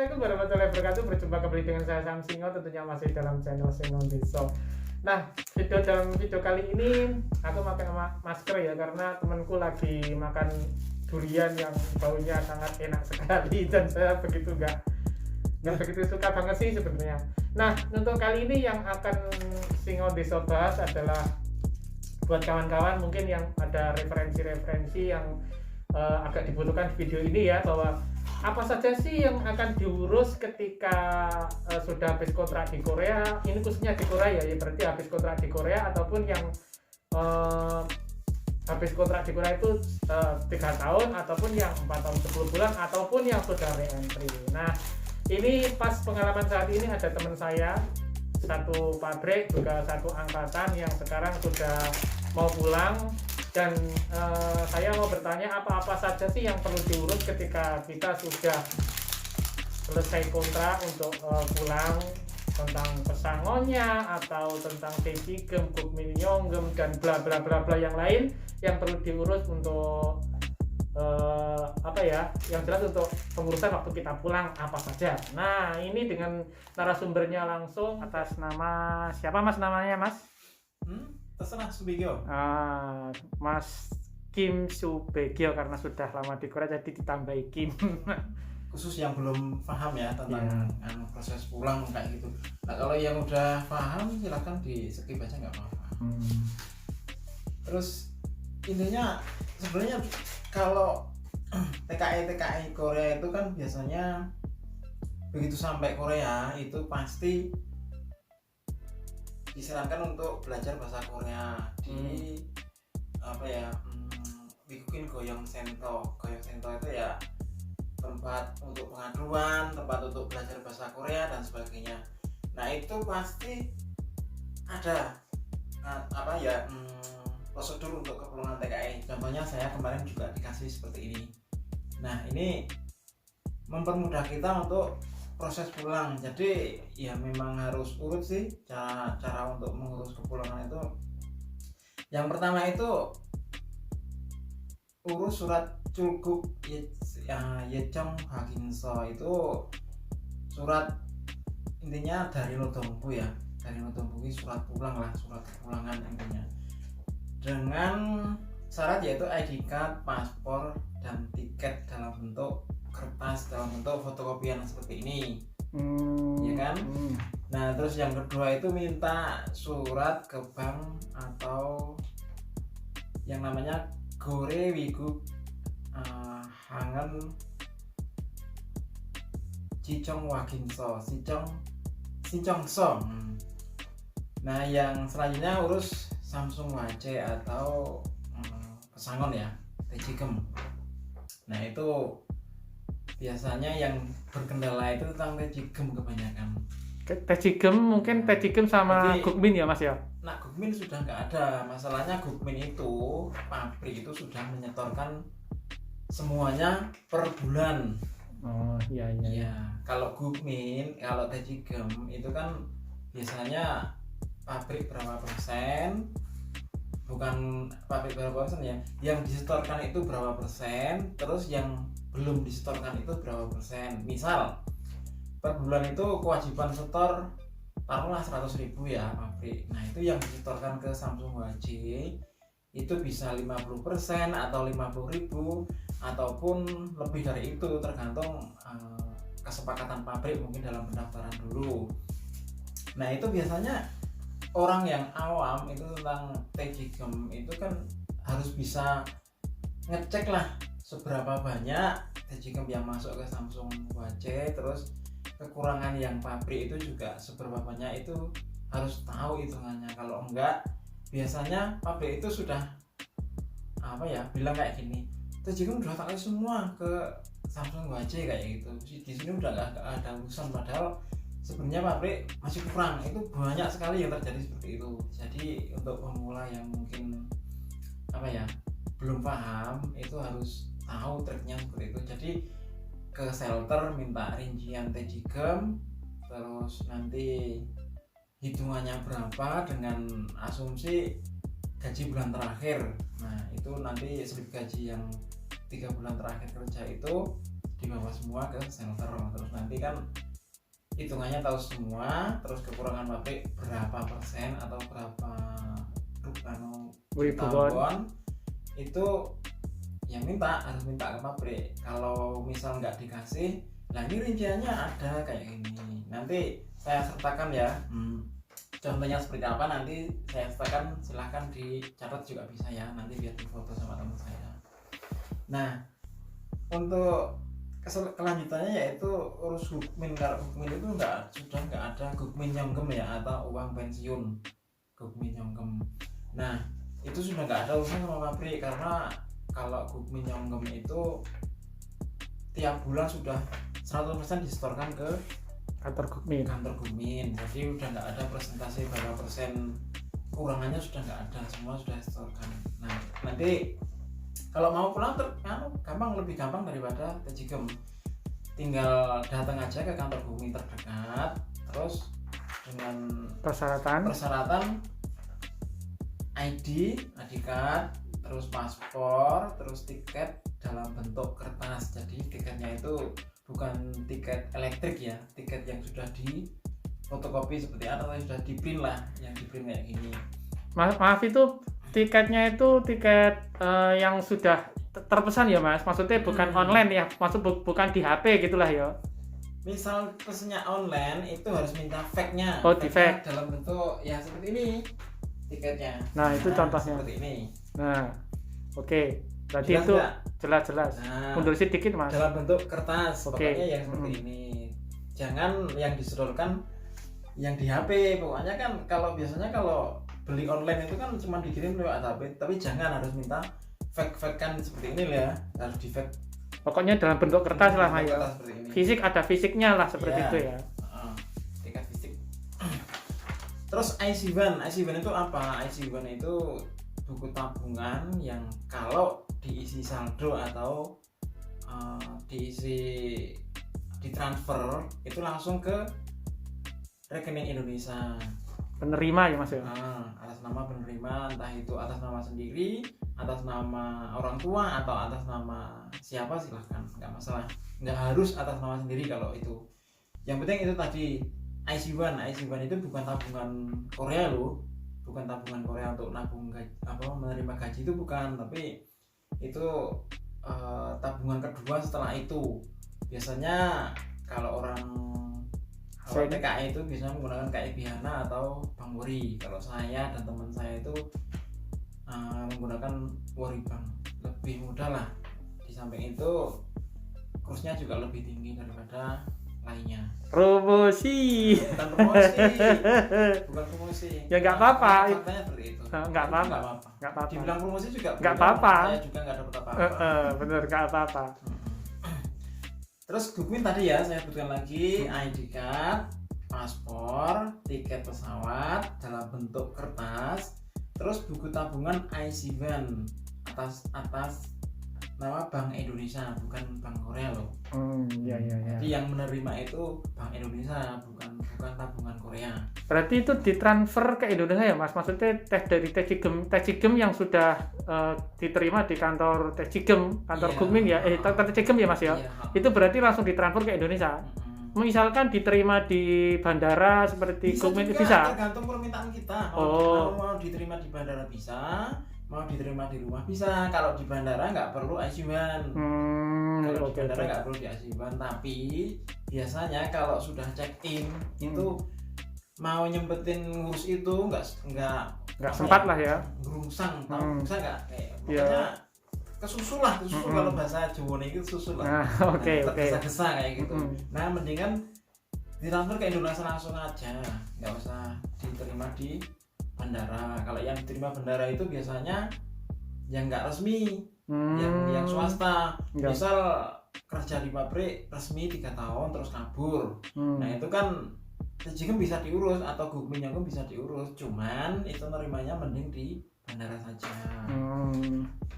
Assalamualaikum warahmatullahi wabarakatuh. Berjumpa kembali dengan saya Sam Singo, tentunya masih dalam channel Singo Deso. Nah, dalam video kali ini aku pakai masker ya, karena temanku lagi makan durian yang baunya sangat enak sekali dan saya begitu nggak begitu suka banget sih sebenarnya. Nah, untuk kali ini yang akan Singo Deso bahas adalah buat kawan-kawan mungkin yang ada referensi-referensi yang agak dibutuhkan di video ini ya, bahwa apa saja sih yang akan diurus ketika sudah habis kontrak di Korea. Ini khususnya di Korea ya, berarti habis kontrak di Korea ataupun yang habis kontrak di Korea itu 3 tahun ataupun yang 4 tahun 10 bulan ataupun yang sudah re-entry. Nah, ini pas pengalaman saat ini ada teman saya satu pabrik juga satu angkatan yang sekarang sudah mau pulang, dan saya mau bertanya apa-apa saja sih yang perlu diurus ketika kita sudah selesai kontrak untuk pulang, tentang pesangonnya atau tentang Dejigem, Gukmin Yonggem dan bla bla bla bla yang lain yang perlu diurus untuk yang jelas untuk pengurusan waktu kita pulang apa saja. Nah, ini dengan narasumbernya langsung. Atas nama siapa mas namanya mas? Terserah Subegyo. Mas Kim Subegyo, karena sudah lama di Korea jadi ditambahi Kim. Khusus yang belum paham ya tentang proses pulang kayak gitu. Nah, kalau yang udah paham silahkan di skip aja, nggak apa-apa. Terus intinya sebenarnya kalau TKI Korea itu kan biasanya begitu sampai Korea itu pasti disarankan untuk belajar bahasa Korea di bikin Goyong Sento. Goyong Sento itu ya tempat untuk pengaduan, tempat untuk belajar bahasa Korea dan sebagainya. Nah, itu pasti ada prosedur untuk kepulangan TKI. Contohnya saya kemarin juga dikasih seperti ini. Nah, ini mempermudah kita untuk proses pulang. Jadi ya memang harus urut sih cara untuk mengurus kepulangan itu. Yang pertama itu urus surat Culguk Yechong Haginso. Itu surat intinya dari Nodombu ya. Dari Nodombu ini surat pulang lah, surat kepulangan intinya. Dengan syarat yaitu ID card, paspor dan tiket dalam bentuk kertas, dalam bentuk fotokopian seperti ini, ya kan? Nah, terus yang kedua itu minta surat ke bank atau yang namanya Gore Wiguk Hangen Cicong Waginso Sichongso. Nah, yang selanjutnya urus Samsung WC atau pesangon ya, Dejigem. Nah, itu biasanya yang berkendala itu tentang Dejigem kebanyakan. Dejigem mungkin Dejigem sama Gukmin ya mas ya? Nah, Gukmin sudah nggak ada. Masalahnya Gukmin itu pabrik itu sudah menyetorkan semuanya per bulan. Oh iya. Kalau Gukmin, kalau Dejigem itu kan biasanya pabrik berapa persen, bukan pabrik berapa persen ya, yang disetorkan itu berapa persen, terus yang belum disetorkan itu berapa persen. Misal per bulan itu kewajiban setor taruhlah 100.000 ya pabrik. Nah, itu yang disetorkan ke Samsung WC itu bisa 50% atau 50.000 ataupun lebih dari itu, tergantung kesepakatan pabrik mungkin dalam pendaftaran dulu. Nah, itu biasanya orang yang awam itu tentang Dejigem itu kan harus bisa ngecek lah seberapa banyak Dejigem yang masuk ke Samsung WC, terus kekurangan yang pabrik itu juga seberapa banyak, itu harus tahu hitungannya. Kalau enggak, biasanya pabrik itu sudah bilang kayak gini, Dejigem udah tak kasih semua ke Samsung WC kayak gitu. Di sini udah nggak ada urusan, padahal sebenarnya pabrik masih kurang. Itu banyak sekali yang terjadi seperti itu. Jadi untuk pemula yang mungkin belum paham, itu harus tahu triknya seperti itu. Jadi ke shelter minta rincian Dejigem, terus nanti hitungannya berapa dengan asumsi gaji bulan terakhir. Nah, itu nanti slip gaji yang 3 bulan terakhir kerja itu dibawa semua ke shelter, terus nanti kan hitungannya tahu semua, terus kekurangan pabrik berapa persen atau berapa ribu ton itu yang harus minta ke pabrik. Kalau misal nggak dikasih, nah ini rinciannya ada kayak gini, nanti saya sertakan ya. Contohnya seperti apa nanti saya sertakan, silahkan dicatat juga bisa ya, nanti biar difoto sama teman saya. Nah untuk kelanjutannya yaitu urus Gukmin. Kalau Gukmin itu sudah nggak ada Gukmin Nyonggem ya, atau uang pensiun Gukmin Nyonggem. Nah itu sudah nggak ada urusan sama pabrik, karena kalau Gukmin Nyonggem itu tiap bulan sudah 100% disetorkan ke kantor Gukmin. Jadi udah nggak ada presentasi berapa persen kurangannya, sudah nggak ada, semua sudah disetorkan. Nah nanti kalau mau pulang lebih gampang daripada Tejigem, tinggal datang aja ke kantor Gukmin terdekat, terus dengan persyaratan ID card, terus paspor, terus tiket dalam bentuk kertas. Jadi tiketnya itu bukan tiket elektrik ya, tiket yang sudah di fotokopi seperti atau sudah di print lah, yang di print kayak gini. Maaf itu tiketnya itu tiket yang sudah terpesan ya Mas, maksudnya bukan online ya, bukan di HP gitulah ya. Misal pesennya online itu harus minta fake-nya. Oh, di fake dalam bentuk ya seperti ini tiketnya. Nah itu contohnya seperti ini. Nah oke. Berarti jelas itu gak? jelas. Nah, mundur sedikit Mas. Dalam bentuk kertas, pokoknya yang seperti ini. Jangan yang disodorkan yang di HP. Pokoknya kan kalau biasanya kalau beli online itu kan cuma dikirim lewat HP, tapi jangan, harus minta fake kan seperti ini ya, harus di fake. Pokoknya dalam bentuk kertas lah ya. Fisik ada fisiknya lah seperti itu ya. Tiket fisik. Terus IC1 itu apa? IC1 itu buku tabungan yang kalau diisi saldo atau ditransfer itu langsung ke rekening Indonesia. Penerima ya Mas ya. Atas nama penerima, entah itu atas nama sendiri, atas nama orang tua, atau atas nama siapa silahkan, nggak masalah. Nggak harus atas nama sendiri kalau itu. Yang penting itu tadi IC1 itu bukan tabungan Korea loh, bukan tabungan Korea untuk nabung gaji, menerima gaji itu bukan, tapi itu tabungan kedua setelah itu. Biasanya kalau orang TKI itu bisa menggunakan KI Bihana atau Bank Wori. Kalau saya dan teman saya itu menggunakan Wori Bank, lebih mudah lah. Di samping itu kursnya juga lebih tinggi daripada lainnya. Promosi. Bukan promosi. Ya nggak apa-apa. Faktanya seperti itu. Nggak apa-apa. Dibilang promosi juga nggak apa-apa. Saya juga nggak dapat apa-apa. Bener, nggak apa-apa. Terus Gukmin tadi ya, saya sebutkan lagi ID card, paspor, tiket pesawat dalam bentuk kertas, terus buku tabungan IC1 atas nama Bank Indonesia, bukan Bank Korea loh. Iya. Jadi yang menerima itu Bank Indonesia, bukan tabungan Korea. Berarti itu ditransfer ke Indonesia ya Mas? Maksudnya dari Tejigem yang sudah diterima di kantor Tejigem, kantor Gukmin ya, kantor Tejigem ya Mas ya? Iya. Itu berarti langsung ditransfer ke Indonesia? Misalkan diterima di bandara seperti Gukmin itu bisa? Tergantung permintaan kita. Mau diterima di bandara bisa, mau diterima di rumah bisa. Kalau di bandara nggak perlu IC1. Kalau di bandara nggak perlu di IC1, tapi biasanya kalau sudah check in itu mau nyempetin ngurus itu nggak sempat lah ya. Gerungsang, bisa nggak? Makanya kesusul kalau bahasa Jawa itu susul lah. Tergesa-gesa kayak gitu. Nah mendingan ditransfer ke Indonesia langsung aja, nggak usah diterima di bandara. Kalau yang diterima bandara itu biasanya yang nggak resmi, yang swasta. Misal kerja di pabrik resmi 3 tahun terus kabur. Nah itu kan Tejigem bisa diurus atau Gukmin Nyonggem bisa diurus, cuman itu nerimanya mending di bandara saja.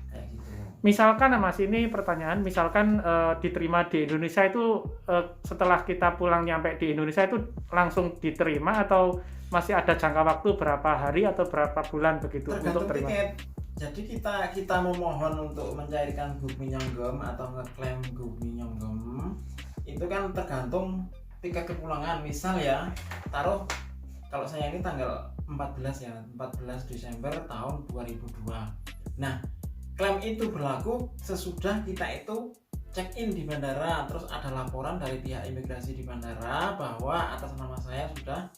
Kayak gitu. Misalkan Mas, ini pertanyaan, misalkan diterima di Indonesia itu setelah kita pulang nyampe di Indonesia itu langsung diterima atau masih ada jangka waktu berapa hari atau berapa bulan begitu? Tergantung untuk terima tiket. Jadi kita memohon untuk mencairkan Gukmin Nyonggem atau ngeklaim Gukmin Nyonggem itu kan tergantung tiket kepulangan. Misal ya, taruh kalau saya ini tanggal 14 ya, 14 Desember tahun 2002. Nah, klaim itu berlaku sesudah kita itu check in di bandara, terus ada laporan dari pihak imigrasi di bandara bahwa atas nama saya sudah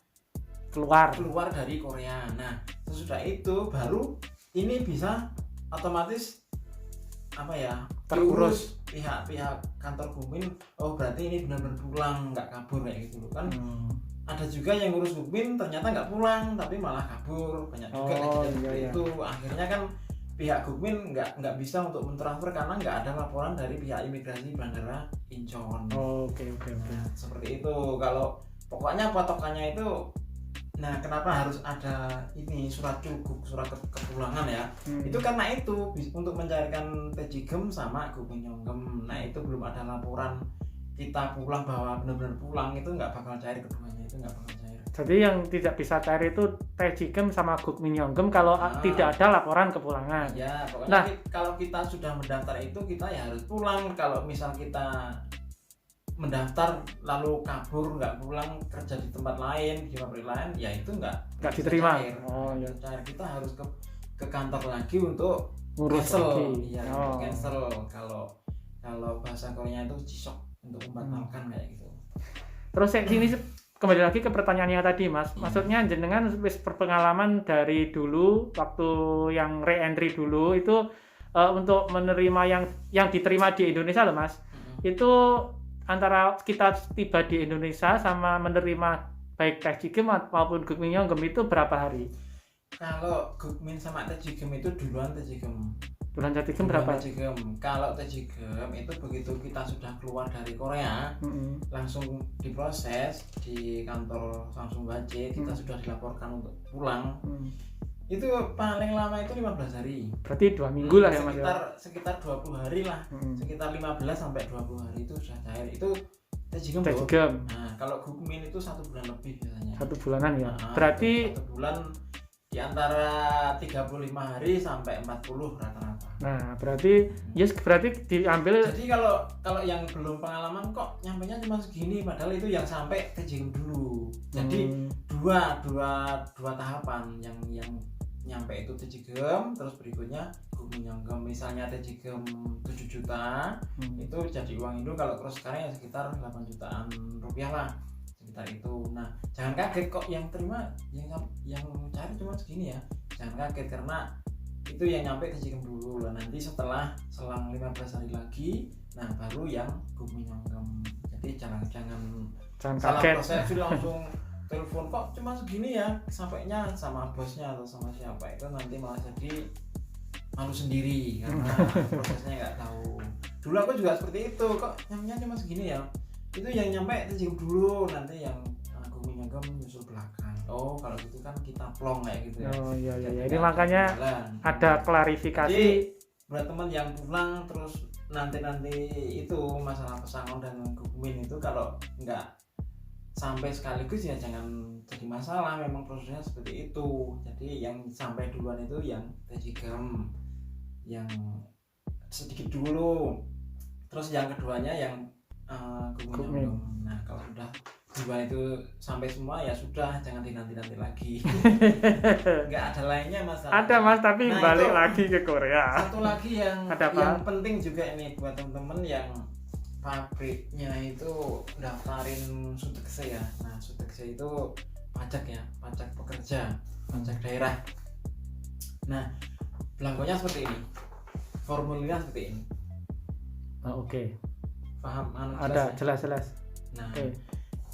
keluar dari Korea. Nah, sesudah itu baru ini bisa otomatis apa ya, terurus pihak kantor Bukmin. Oh, berarti ini benar-benar pulang, nggak kabur kayak gitu kan. Ada juga yang ngurus Bukmin ternyata nggak pulang tapi malah kabur, banyak juga iya. itu. Akhirnya kan pihak Bukmin nggak bisa untuk mentransfer karena nggak ada laporan dari pihak imigrasi bandara Incheon. Oke. Nah, seperti itu. Kalau pokoknya patokannya itu, nah kenapa harus ada ini surat cuguk, surat kepulangan ya? Itu karena itu untuk mencairkan Taegyeom sama Gukminyeonggem. Nah, itu belum ada laporan kita pulang bahwa benar-benar pulang, itu nggak bakal cair, keduanya itu nggak bakal cair. Jadi yang tidak bisa cair itu Taegyeom sama Gukminyeonggem kalau tidak ada laporan kepulangan. Ya, pokoknya kalau kita sudah mendaftar itu kita ya harus pulang. Kalau misal kita mendaftar lalu kabur, nggak pulang, kerja di tempat lain, di pabrik lain, ya itu nggak diterima. Cair. Iya. Cair. Kita harus ke kantor lagi untuk ngurus cancel. Iya, cancel. Kalau bahasa Koreanya itu jisok, untuk membatalkan kayak gitu. Terus ini kembali lagi ke pertanyaannya tadi, Mas. Maksudnya jenengan wis berpengalaman dari dulu waktu yang re-entry dulu itu untuk menerima yang diterima di Indonesia loh, Mas. Itu antara kita tiba di Indonesia sama menerima baik Taegyeom maupun Gukminyeonggem itu berapa hari? Kalau Gukmin sama Taegyeom itu duluan Taegyeom. Bulan Taegyeom berapa? Kalau Taegyeom itu begitu kita sudah keluar dari Korea, langsung diproses di kantor Samsung Baje, kita sudah dilaporkan untuk pulang. Itu paling lama itu 15 hari. Berarti 2 minggu lah ya, Mas. Sekitar 20 hari lah. Sekitar 15 sampai 20 hari itu sudah cair. Itu Taegyeom. Nah, kalau Gukmin itu 1 bulan lebih biasanya. 1 bulanan ya. Berarti 1 bulan di antara 35 hari sampai 40 rata-rata. Nah, berarti berarti diambil. Jadi kalau yang belum pengalaman kok nyampenya cuma segini, padahal itu yang sampai Taegyeom dulu. Jadi dua tahapan, yang nyampe itu Taegyeom, terus berikutnya Gukminyeonggem. Misalnya Taegyeom 7 juta, itu jadi uang Indo kalau cross sekarang ya sekitar 8 jutaan rupiah lah, sekitar itu. Nah, jangan kaget kok yang terima yang cari cuma segini ya. Jangan kaget karena itu yang nyampe Taegyeom dulu. Nah, nanti setelah selang 15 hari lagi, nah baru yang Gukminyeonggem. Jadi jangan salah kaget. proses langsung telepon kok cuma segini ya, sampainya sama bosnya atau sama siapa, itu nanti malah jadi malu sendiri karena prosesnya nggak tahu. Dulu aku juga seperti itu, kok nyamnya cuma segini ya, itu yang nyampe Taegyeom dulu, nanti yang Gukminyeonggem nyusul belakang. Oh, kalau gitu kan kita plong kayak gitu ya. Oh iya. Ini makanya ada klarifikasi. Jadi buat teman yang pulang terus nanti itu masalah pesangon dan Gukmin itu kalau nggak sampai sekaligus ya jangan jadi masalah, memang prosesnya seperti itu. Jadi yang sampai duluan itu yang Taegyeom yang sedikit dulu, terus yang keduanya yang Gukminyeonggem. Nah, kalau sudah dua itu sampai semua ya sudah, jangan dinanti-nanti lagi. Nggak ada lainnya masalah. Ada, Mas, tapi balik lagi ke Korea. Satu lagi yang penting juga ini buat teman-teman yang pabriknya itu daftarin Sudekse ya. Nah, Sudekse itu pajak ya, pajak pekerja, pajak daerah. Nah, belangkonya seperti ini, formulirnya seperti ini. Oke. Paham? Ada jelas. Nah,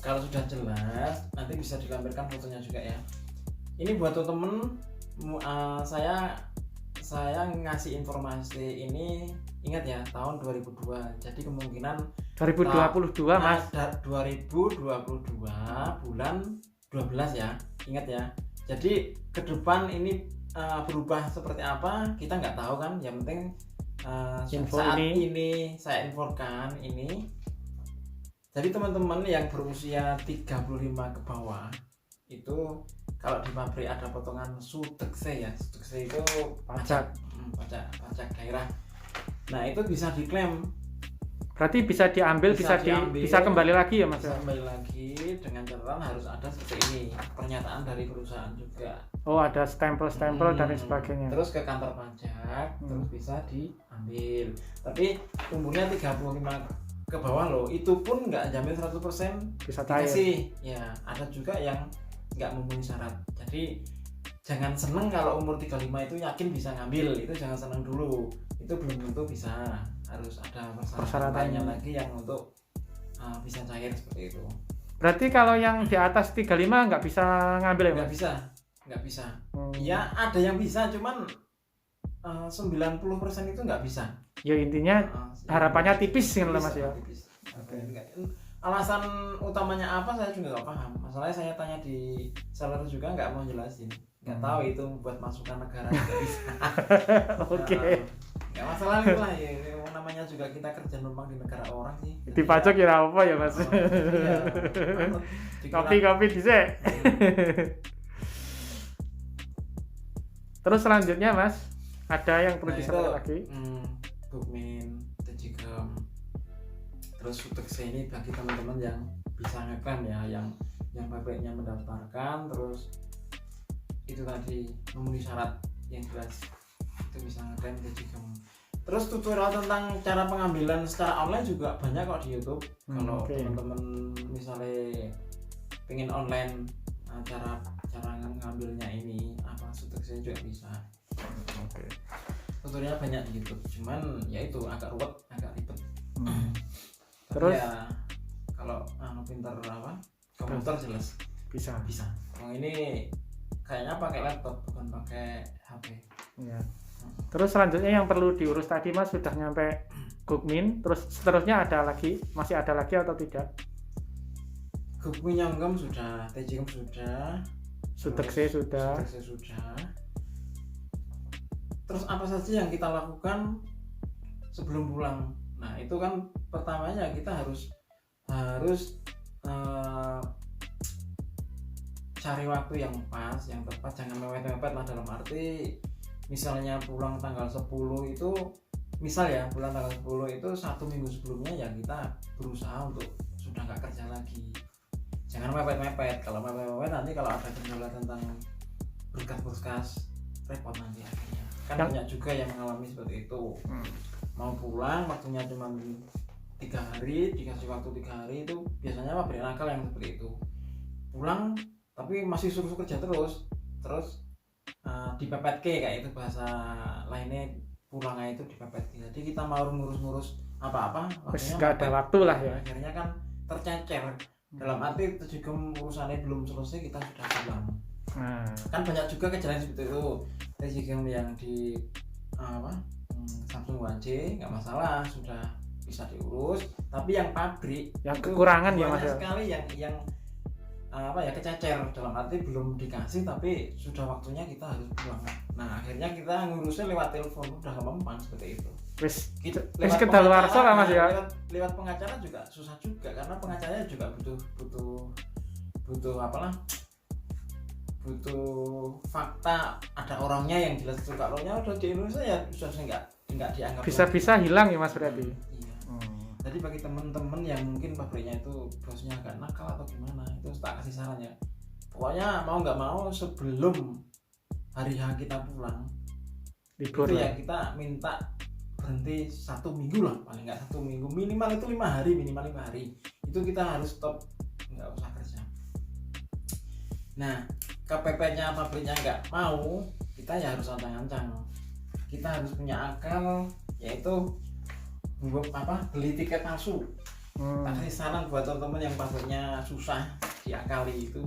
kalau sudah jelas nanti bisa dilampirkan fotonya juga ya. Ini buat teman-teman, saya ngasih informasi ini, ingat ya, tahun 2002. Jadi kemungkinan 2022 Mas. 2022 bulan 12 ya. Ingat ya. Jadi ke depan ini berubah seperti apa kita nggak tahu kan. Yang penting saat ini saya infokan ini. Jadi teman-teman yang berusia 35 ke bawah itu kalau di pabrik ada potongan Sudekse ya. Sudekse itu pajak daerah. Nah, itu bisa diklaim Berarti bisa diambil, bisa kembali lagi ya Mas? Bisa kembali lagi dengan catatan harus ada seperti ini, pernyataan dari perusahaan juga. Oh, ada stempel-stempel dan sebagainya. Terus ke kantor pajak, terus bisa diambil. Tapi umurnya 35 ke bawah loh, itu pun nggak jamin 100% bisa cair. Ya, ada juga yang nggak memenuhi syarat. Jadi jangan seneng kalau umur 35 itu yakin bisa ngambil, itu jangan seneng dulu. Itu belum tentu bisa, harus ada persyaratannya lagi yang untuk bisa cair seperti itu. Berarti kalau yang di atas 35 nggak bisa ngambil ya? Nggak bisa. Ya ada yang bisa, cuman 90% itu nggak bisa. Ya intinya harapannya tipis sih Mas ya. Tipis. Okay. Alasan utamanya apa saya juga nggak paham. Masalahnya saya tanya di seller juga nggak mau jelasin. Nggak tahu itu buat masukan negara juga bisa. Oke. Nggak masalah lah ya. Namanya juga kita kerja numpang di negara orang sih. Di pajak ya apa ya Mas? Iya. Kopi dhisik. Terus selanjutnya Mas, ada yang perlu disampaikan lagi? Bukmin, Tejigem, terus Sutekse ini bagi teman-teman yang bisa ngeklaim ya, yang pabriknya mendaftarkan, terus itu tadi memenuhi syarat yang jelas, itu bisa ngeklaim Tejigem. Terus tutorial tentang cara pengambilan secara online juga banyak kok di YouTube. Kalau teman-teman misalnya pengen online cara ngambilnya ini apa Sutekse juga bisa. Tutorial banyak di YouTube, cuman ya itu agak ruwet, agak ribet. Terus ya kalau pinter apa komputer jelas bisa. Oh ini kayaknya pakai laptop bukan pakai HP. Ya. Terus selanjutnya yang perlu diurus tadi Mas sudah nyampe Gukmin, terus seterusnya masih ada lagi atau tidak? Gukmin Yanggam sudah, Tejigem sudah, Sutekse sudah. Terus apa saja yang kita lakukan sebelum pulang? Nah itu kan pertamanya kita harus cari waktu yang pas, yang tepat, jangan mepet-mepet lah, dalam arti misalnya pulang tanggal 10 itu, misal ya pulang tanggal 10 itu 1 minggu sebelumnya ya kita berusaha untuk sudah nggak kerja lagi, jangan mepet-mepet. Kalau mepet-mepet nanti kalau ada kendala tentang berkas repot nanti akhirnya. Kan banyak juga yang mengalami seperti itu. Mau pulang waktunya cuma 3 hari, dikasih waktu 3 hari, itu biasanya pabrik nakal yang seperti itu. Pulang tapi masih suruh kerja terus dipepet kayak itu bahasa lainnya, pulangnya itu dipepet. Jadi kita mau ngurus apa-apa nggak ada waktu lah ya. Akhirnya kan tercecer. Dalam arti itu juga urusannya belum selesai kita sudah pulang. Kan banyak juga kejadian seperti itu. Tejigem yang di Samsung Wajih nggak masalah, sudah bisa diurus. Tapi yang pabrik yang kekurangan ya Mas sekali yang kececer, dalam arti belum dikasih tapi sudah waktunya kita harus pulang. Nah akhirnya kita ngurusnya lewat telepon, udah gampang seperti itu. Wis kedaluarsa lah Mas ya. Lewat pengacara juga susah juga, karena pengacaranya juga butuh butuh fakta, ada orangnya yang jelas. Kalau udah di Indonesia ya sudah nggak dianggap bisa hilang ya Mas berarti. Iya. Jadi bagi teman-teman yang mungkin pabriknya itu bosnya agak nakal atau gimana, itu tak kasih saran ya, pokoknya mau nggak mau sebelum hari H kita pulang libur itu ya kita minta berhenti 1 minggu lah, paling nggak 1 minggu, minimal 5 hari itu kita harus stop, nggak usah kerja. Nah KPP-nya pabriknya nggak mau, kita ya harus ancang-ancang, kita harus punya akal, yaitu beli tiket palsu. Tak kasih saran buat teman-teman yang pabriknya susah diakali, itu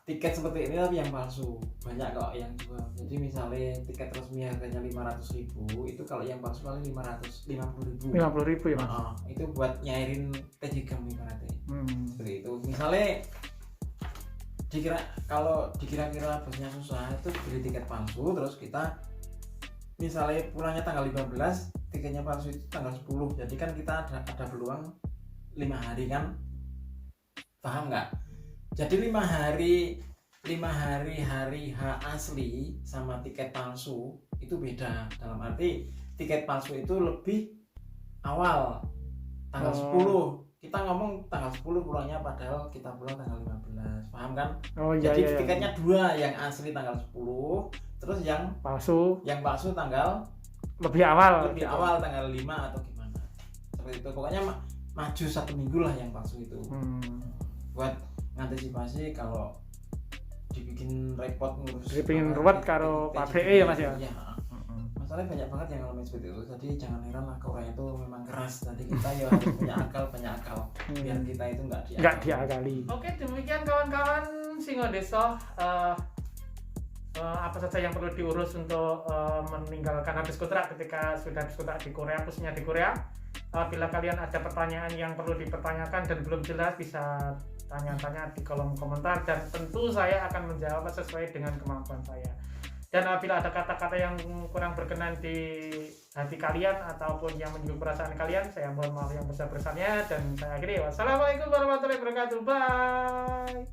tiket seperti ini tapi yang palsu banyak kok yang jual. Jadi misalnya tiket resmi harganya 500.000, itu kalau yang palsu paling 550.000 ya Mas. Itu buat nyairin Tejigem ibaratnya. Seperti itu. Misalnya kalau dikira-kira bosnya susah, itu beli tiket palsu, terus kita misalnya pulangnya tanggal 15, tiketnya palsu itu tanggal 10, jadi kan kita ada peluang 5 hari kan, paham nggak? Jadi 5 hari hari H asli sama tiket palsu itu beda, dalam arti tiket palsu itu lebih awal tanggal 10. Kita ngomong tanggal 10 pulangnya padahal kita pulang tanggal 15. Paham kan? Oh iya. Jadi iya. tiketnya dua, yang asli tanggal 10, terus yang palsu tanggal lebih awal. lebih gitu. awal tanggal 5 atau gimana. Seperti itu. Pokoknya maju 1 minggu lah yang palsu itu. Buat ngantisipasi kalau dibikin repot ngurus. Dibikin ruwet karo pabrik ya Mas ya. Iya. Masalahnya banyak banget yang ngalamin seperti itu. Jadi jangan heran lah Korea itu memang keras. Jadi kita ya harus punya akal, biar kita itu nggak diakali. Oke, demikian kawan-kawan Singo Deso. Apa saja yang perlu diurus untuk meninggalkan habis kontrak ketika sudah habis kontrak di Korea, khususnya di Korea. Bila kalian ada pertanyaan yang perlu dipertanyakan dan belum jelas, bisa tanya-tanya di kolom komentar dan tentu saya akan menjawab sesuai dengan kemampuan saya. Dan apabila ada kata-kata yang kurang berkenan di hati kalian ataupun yang menyinggung perasaan kalian, saya mohon maaf yang besar-besarnya dan saya akhiri. Wassalamualaikum warahmatullahi wabarakatuh. Bye.